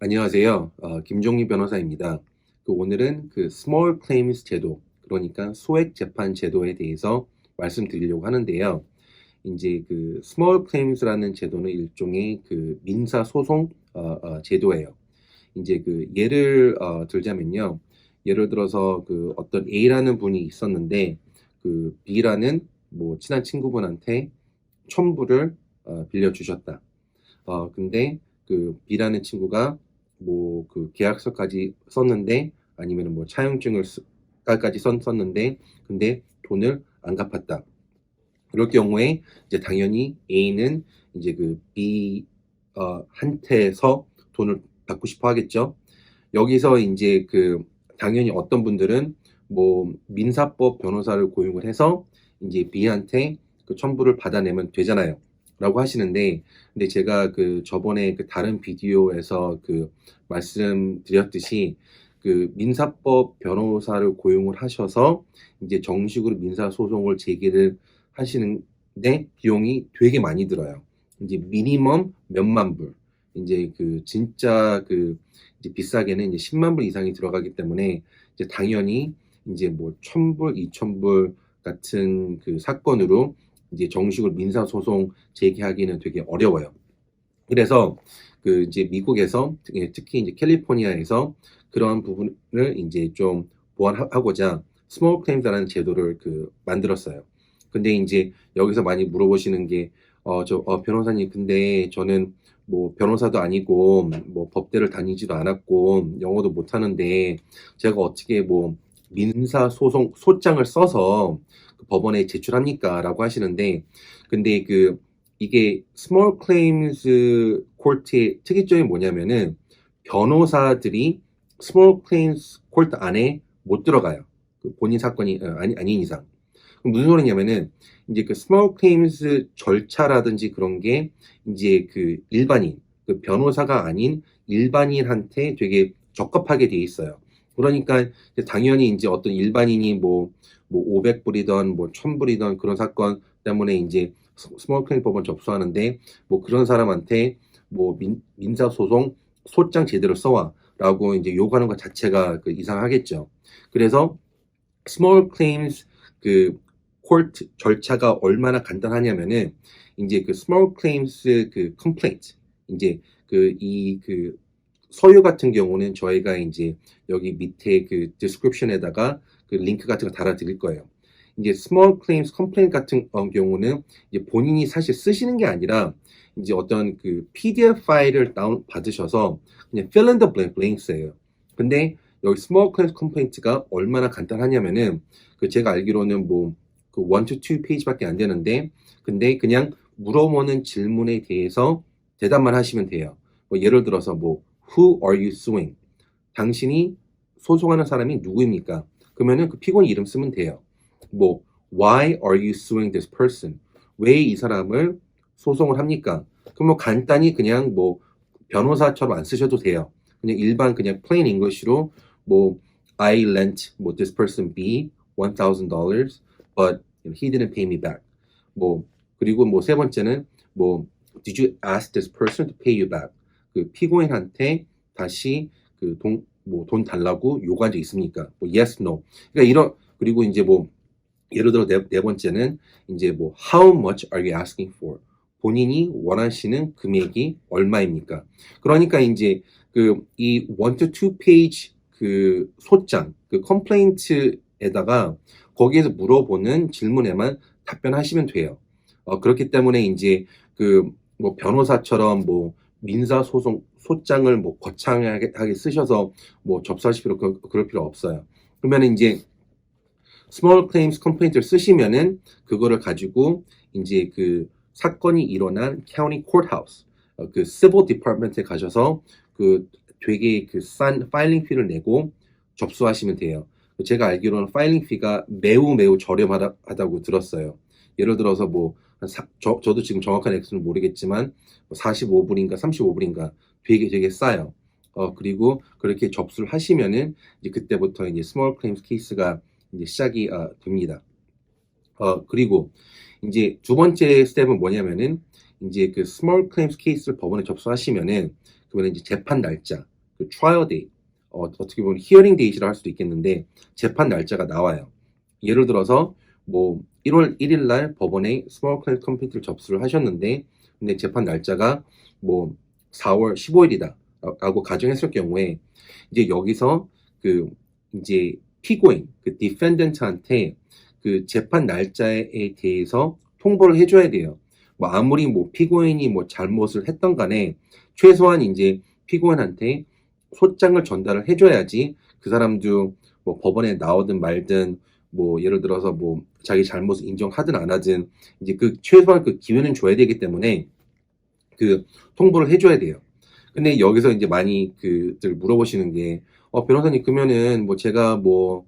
안녕하세요. 김종리 변호사입니다. 오늘은 Small Claims 제도, 그러니까 소액 재판 제도에 대해서 말씀드리려고 하는데요. 이제 Small Claims라는 제도는 일종의 민사 소송 제도예요. 이제 예를 들자면요. 예를 들어서 어떤 A라는 분이 있었는데 B라는 친한 친구분한테 첨부를 빌려주셨다. 근데 B라는 친구가 계약서까지 썼는데, 아니면 차용증까지 썼는데, 근데 돈을 안 갚았다. 그럴 경우에 이제 당연히 A는 이제 B 한테서 돈을 받고 싶어 하겠죠. 여기서 이제 당연히 어떤 분들은 민사법 변호사를 고용을 해서 이제 B한테 첨부를 받아내면 되잖아요. 라고 하시는데, 근데 제가 저번에 다른 비디오에서 말씀드렸듯이 민사법 변호사를 고용을 하셔서 이제 정식으로 민사소송을 제기를 하시는데 비용이 되게 많이 들어요. 이제 미니멈 몇만 불. 이제 진짜 이제 비싸게는 이제 10만 불 이상이 들어가기 때문에 이제 당연히 이제 1,000불, 2,000불 같은 사건으로 이제 정식으로 민사소송 제기하기는 되게 어려워요. 그래서 이제 미국에서 특히 이제 캘리포니아에서 그러한 부분을 이제 좀 보완하고자 스몰 클레임스라는 제도를 만들었어요. 근데 이제 여기서 많이 물어보시는 게 변호사님, 근데 저는 변호사도 아니고 법대를 다니지도 않았고 영어도 못하는데 제가 어떻게 민사 소송 소장을 써서 법원에 제출합니까? 라고 하시는데, 근데 이게 스몰 클레임스 코트의 특이점이 뭐냐면은 변호사들이 스몰 클레임스 코트 안에 못 들어가요. 본인 사건이 아닌 이상. 그럼 무슨 소리냐면은 이제 스몰 클레임스 절차라든지 그런 게 이제 일반인, 변호사가 아닌 일반인한테 되게 적합하게 돼 있어요. 그러니까 당연히 이제 어떤 일반인이 500불이던 1000불이던 그런 사건 때문에 이제 스몰 클레임 법원 접수하는데 그런 사람한테 민사소송 소장 제대로 써와 라고 이제 요구하는 것 자체가 이상하겠죠. 그래서 스몰 클레임스 코트 절차가 얼마나 간단하냐면은 이제 스몰 클레임스 컴플레인트, 이제 서류 같은 경우는 저희가 이제 여기 밑에 디스크립션에다가 링크 같은 거 달아 드릴 거예요. 이제 스몰 클레임스 컴플레인트 같은 경우는 이제 본인이 사실 쓰시는 게 아니라 이제 어떤 PDF 파일을 다운 받으셔서 그냥 fill in the blanks예요. 근데 여기 스몰 클레임스 컴플레인트가 얼마나 간단하냐면은 제가 알기로는 1 to 2 페이지밖에 안 되는데, 근데 그냥 물어보는 질문에 대해서 대답만 하시면 돼요. 예를 들어서 Who are you suing? 당신이 소송하는 사람이 누구입니까? 그러면은 피고인 이름 쓰면 돼요. Why are you suing this person? 왜 이 사람을 소송을 합니까? 그럼 간단히 그냥 변호사처럼 안 쓰셔도 돼요. 그냥 일반 그냥 plain English로 I lent this person B $1,000 but he didn't pay me back. 그리고 세 번째는 did you ask this person to pay you back? 피고인한테 다시 돈 달라고 요구한 적 있습니까? yes, no. 그러니까 그리고 이제 예를 들어 네 번째는 이제 how much are you asking for? 본인이 원하시는 금액이 얼마입니까? 그러니까 이제 이 1 to 2 페이지 소장, 컴플레인트에다가 거기에서 물어보는 질문에만 답변하시면 돼요. 그렇기 때문에 이제 변호사처럼 민사소송 소장을 거창하게 쓰셔서 접수하실 그럴 필요 없어요. 그러면 이제 Small Claims Complaint를 쓰시면은 그거를 가지고 이제 사건이 일어난 County Courthouse, Civil Department에 가셔서 되게 싼 파일링 피를 내고 접수하시면 돼요. 제가 알기로는 파일링 피가 매우 저렴하다고 들었어요. 예를 들어서 저도 지금 정확한 액수는 모르겠지만 45불인가 35불인가 되게 싸요. 그리고 그렇게 접수를 하시면은 이제 그때부터 이제 스몰 클레임스 케이스가 이제 시작이 됩니다. 그리고 이제 두 번째 스텝은 뭐냐면은 이제 스몰 클레임스 케이스를 법원에 접수하시면은 그러면 이제 재판 날짜, 그 trial date, 어떻게 보면 hearing date이라 할 수도 있겠는데 재판 날짜가 나와요. 예를 들어서 뭐 1월 1일 날 법원에 스몰 클레임스 컴플레인트를 접수를 하셨는데 근데 재판 날짜가 뭐 4월 15일이다 라고 가정했을 경우에 이제 여기서 그 이제 피고인 그 디펜던트한테 그 재판 날짜에 대해서 통보를 해줘야 돼요. 뭐 아무리 뭐 피고인이 뭐 잘못을 했던 간에 최소한 이제 피고인한테 소장을 전달을 해줘야지 그 사람도 뭐 법원에 나오든 말든 뭐 예를 들어서 뭐 자기 잘못을 인정하든 안 하든 이제 그 최소한 그 기회는 줘야 되기 때문에 그 통보를 해줘야 돼요. 근데 여기서 이제 많이 그들 물어보시는 게 변호사님 그러면은 뭐 제가 뭐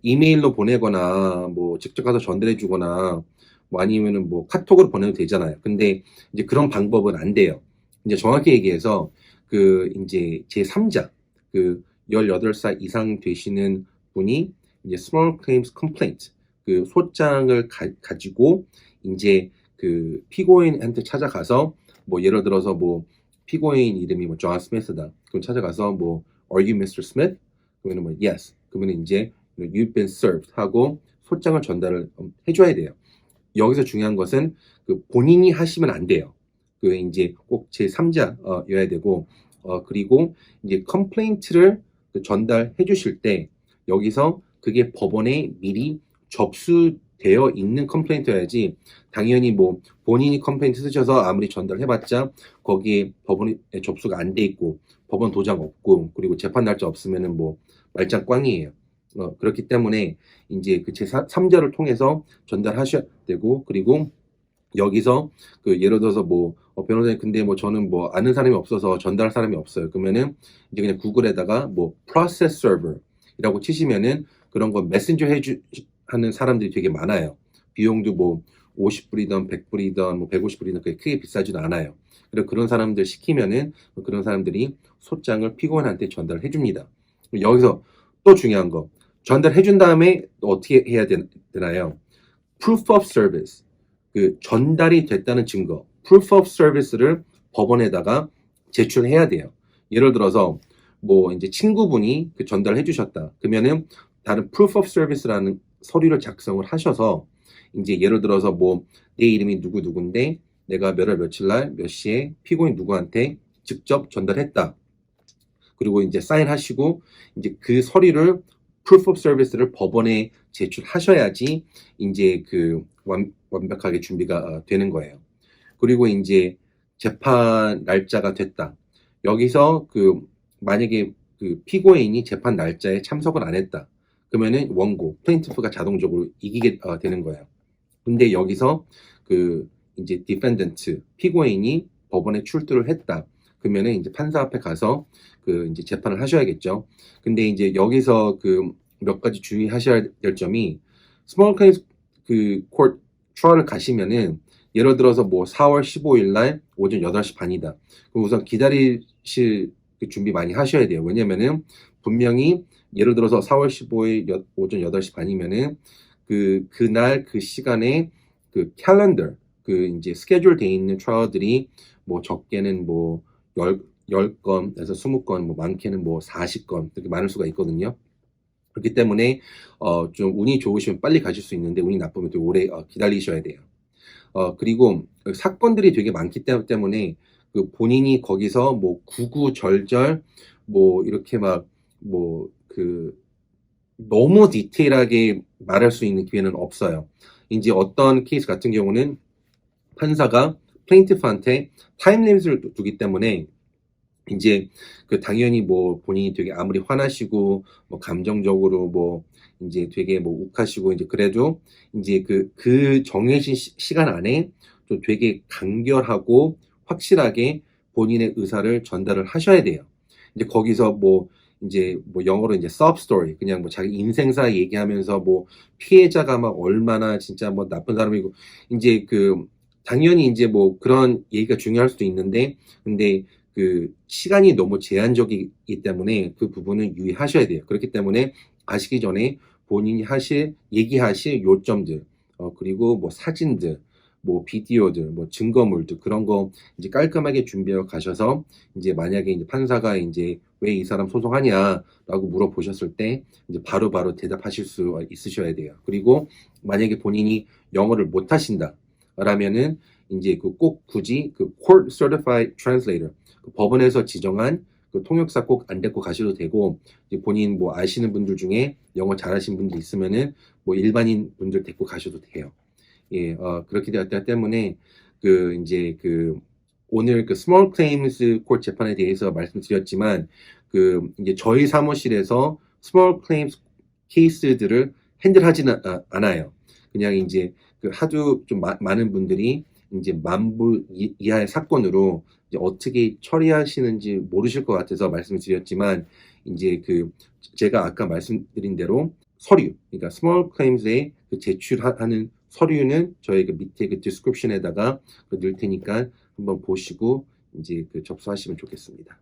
이메일로 보내거나 뭐 직접 가서 전달해 주거나 뭐 아니면은 뭐 카톡으로 보내도 되잖아요. 근데 이제 그런 방법은 안 돼요. 이제 정확히 얘기해서 그 이제 제3자 그 18살 이상 되시는 분이 이제 small claims complaint 그 소장을 가지고 이제 그 피고인한테 찾아가서 뭐 예를 들어서 뭐 피고인 이름이 뭐 존 스미스다. 그럼 찾아가서 뭐 Are you Mr. Smith? 그러면 뭐 Yes. 그러면 이제 You've been served 하고 소장을 전달을 해줘야 돼요. 여기서 중요한 것은 그 본인이 하시면 안 돼요. 그 이제 꼭 제3자여야 되고 그리고 이제 컴플레인트를 전달해 주실 때 여기서 그게 법원에 미리 접수되어 있는 컴플레인트여야지 당연히 뭐 본인이 컴플레인트 쓰셔서 아무리 전달해봤자 거기에 법원에 접수가 안 돼 있고 법원 도장 없고 그리고 재판 날짜 없으면은 뭐 말짱 꽝이에요. 그렇기 때문에 이제 그 제3자를 통해서 전달하셔야 되고 그리고 여기서 그 예를 들어서 뭐 변호사님 근데 뭐 저는 뭐 아는 사람이 없어서 전달할 사람이 없어요. 그러면은 이제 그냥 구글에다가 뭐 process server이라고 치시면은 그런 거 메신저 하는 사람들이 되게 많아요. 비용도 뭐 50불이든 100불이든 뭐 150불이든 그게 크게 비싸지도 않아요. 그래서 그런 사람들 시키면은 그런 사람들이 소장을 피고인한테 전달해 줍니다. 여기서 또 중요한 거 전달해 준 다음에 또 어떻게 해야 되나요? proof of service 그 전달이 됐다는 증거 proof of service를 법원에다가 제출해야 돼요. 예를 들어서 뭐 이제 친구분이 그 전달해 주셨다. 그러면은 다른 proof of service라는 서류를 작성을 하셔서 이제 예를 들어서 뭐 내 이름이 누구인데 내가 몇 월 며칠 날 몇 시에 피고인 누구한테 직접 전달했다. 그리고 이제 사인하시고 이제 그 서류를 proof of service를 법원에 제출하셔야지 이제 그 완벽하게 준비가 되는 거예요. 그리고 이제 재판 날짜가 됐다. 여기서 그 만약에 그 피고인이 재판 날짜에 참석을 안 했다. 그러면은 원고 플레인티프가 자동적으로 이기게 되는 거예요. 근데 여기서 그 이제 디펜던트 피고인이 법원에 출두를 했다. 그러면은 이제 판사 앞에 가서 그 이제 재판을 하셔야겠죠. 근데 이제 여기서 그 몇 가지 주의하셔야 될 점이 스몰 클레임스 그 코트 트라이얼을 가시면은 예를 들어서 뭐 4월 15일 날 오전 8시 반이다. 그럼 우선 기다리실 준비 많이 하셔야 돼요. 왜냐면은 분명히 예를 들어서 4월 15일 오전 8시 반이면은 그날 그 시간에 그 캘린더 그 이제 스케줄 돼 있는 트라이얼들이 뭐 적게는 뭐 10건에서 20건, 뭐 많게는 뭐 40건 이렇게 많을 수가 있거든요. 그렇기 때문에 좀 운이 좋으시면 빨리 가실 수 있는데 운이 나쁘면 또 오래 기다리셔야 돼요. 그리고 사건들이 되게 많기 때문에 그 본인이 거기서 뭐 구구절절 뭐 이렇게 막 뭐 그 너무 디테일하게 말할 수 있는 기회는 없어요. 이제 어떤 케이스 같은 경우는 판사가 플레인티프한테 타임 리밋을 두기 때문에 이제 그 당연히 뭐 본인이 되게 아무리 화나시고 뭐 감정적으로 뭐 이제 되게 뭐 욱하시고 이제 그래도 이제 그 정해진 시간 안에 좀 되게 간결하고 확실하게 본인의 의사를 전달을 하셔야 돼요. 이제 거기서 뭐 이제 뭐 영어로 이제 sub story 그냥 뭐 자기 인생사 얘기하면서 뭐 피해자가 막 얼마나 진짜 뭐 나쁜 사람이고 이제 그 당연히 이제 뭐 그런 얘기가 중요할 수도 있는데 근데 그 시간이 너무 제한적이기 때문에 그 부분은 유의하셔야 돼요. 그렇기 때문에 가시기 전에 본인이 얘기하실 요점들, 그리고 뭐 사진들, 뭐 비디오들, 뭐 증거물들 그런 거 이제 깔끔하게 준비하고 가셔서 이제 만약에 이제 판사가 이제 왜 이 사람 소송하냐라고 물어보셨을 때 이제 바로바로 대답하실 수 있으셔야 돼요. 그리고 만약에 본인이 영어를 못 하신다라면은 이제 그 꼭 굳이 그 Court Certified Translator 그 법원에서 지정한 그 통역사 꼭 안 데리고 가셔도 되고 이제 본인 뭐 아시는 분들 중에 영어 잘하시는 분들 있으면은 뭐 일반인 분들 데리고 가셔도 돼요. 예, 그렇게 되었기 때문에 그 이제 그 오늘 그 Small Claims Court 재판에 대해서 말씀드렸지만 그 이제 저희 사무실에서 Small Claims 케이스들을 핸들하지는 않아요. 그냥 이제 그 하도 좀 많은 분들이 이제 만불 이하의 사건으로 이제 어떻게 처리하시는지 모르실 것 같아서 말씀드렸지만 이제 그 제가 아까 말씀드린 대로 서류, 그러니까 스몰 클레임즈에 그 제출하는 서류는 저희 그 밑에 그 디스크립션에다가 넣을 테니까 한번 보시고 이제 그 접수하시면 좋겠습니다.